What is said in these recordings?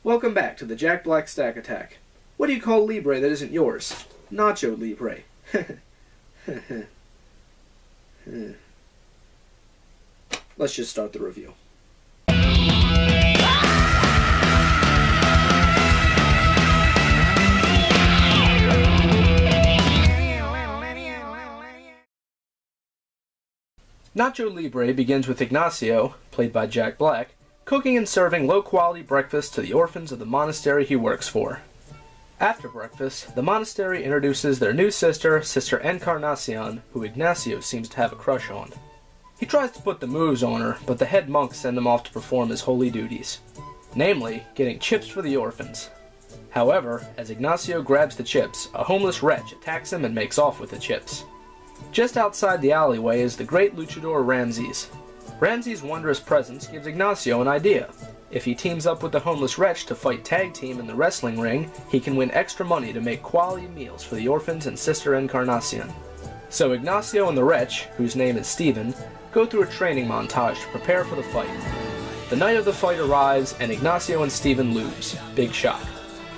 Welcome back to the Jack Black Stack Attack. What do you call Libre that isn't yours? Nacho Libre. Let's just start the review. Nacho Libre begins with Ignacio, played by Jack Black, cooking and serving low-quality breakfast to the orphans of the monastery he works for. After breakfast, the monastery introduces their new sister, Sister Encarnacion, who Ignacio seems to have a crush on. He tries to put the moves on her, but the head monks send him off to perform his holy duties, namely, getting chips for the orphans. However, as Ignacio grabs the chips, a homeless wretch attacks him and makes off with the chips. Just outside the alleyway is the great luchador Ramses. Ramses' wondrous presence gives Ignacio an idea. If he teams up with the homeless wretch to fight tag team in the wrestling ring, he can win extra money to make quality meals for the orphans and Sister Encarnacion. So Ignacio and the wretch, whose name is Steven, go through a training montage to prepare for the fight. The night of the fight arrives, and Ignacio and Steven lose. Big shock.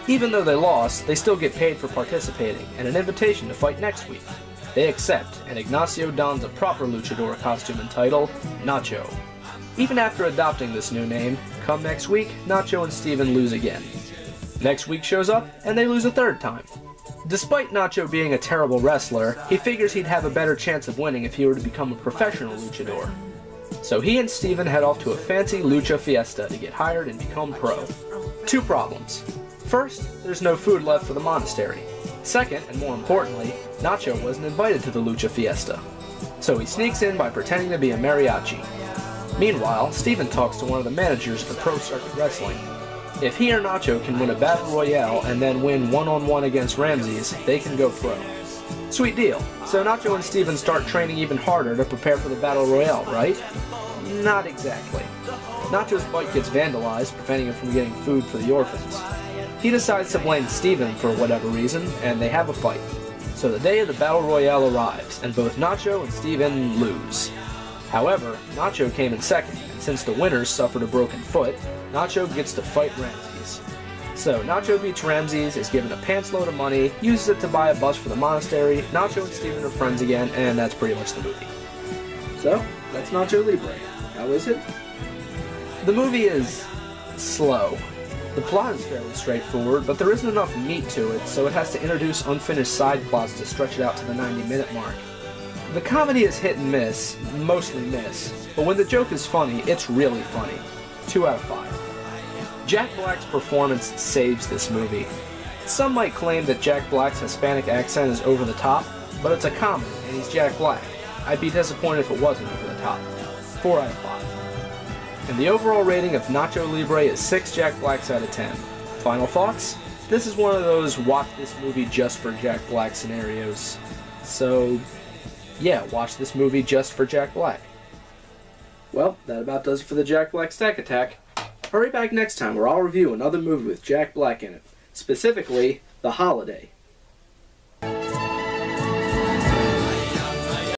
Even though they lost, they still get paid for participating, and an invitation to fight next week. They accept, and Ignacio dons a proper luchador costume and title, Nacho. Even after adopting this new name, come next week, Nacho and Steven lose again. Next week shows up, and they lose a third time. Despite Nacho being a terrible wrestler, he figures he'd have a better chance of winning if he were to become a professional luchador. So he and Steven head off to a fancy lucha fiesta to get hired and become pro. Two problems. First, there's no food left for the monastery. Second, and more importantly, Nacho wasn't invited to the lucha fiesta. So he sneaks in by pretending to be a mariachi. Meanwhile, Steven talks to one of the managers for Pro Circuit Wrestling. If he or Nacho can win a battle royale and then win one-on-one against Ramses, they can go pro. Sweet deal. So Nacho and Steven start training even harder to prepare for the battle royale, right? Not exactly. Nacho's bike gets vandalized, preventing him from getting food for the orphans. He decides to blame Steven for whatever reason, and they have a fight. So the day of the battle royale arrives, and both Nacho and Steven lose. However, Nacho came in second, and since the winners suffered a broken foot, Nacho gets to fight Ramses. So Nacho beats Ramses, is given a pants-load of money, uses it to buy a bus for the monastery, Nacho and Steven are friends again, and that's pretty much the movie. So, that's Nacho Libre. How is it? The movie is slow. The plot is fairly straightforward, but there isn't enough meat to it, so it has to introduce unfinished side plots to stretch it out to the 90-minute mark. The comedy is hit and miss, mostly miss, but when the joke is funny, it's really funny. 2 out of 5. Jack Black's performance saves this movie. Some might claim that Jack Black's Hispanic accent is over the top, but it's a comedy, and he's Jack Black. I'd be disappointed if it wasn't over the top. 4 out of 5. And the overall rating of Nacho Libre is 6 Jack Blacks out of 10. Final thoughts? This is one of those watch this movie just for Jack Black scenarios. So, yeah, watch this movie just for Jack Black. Well, that about does it for the Jack Black Stack Attack. Hurry back next time where I'll review another movie with Jack Black in it. Specifically, The Holiday.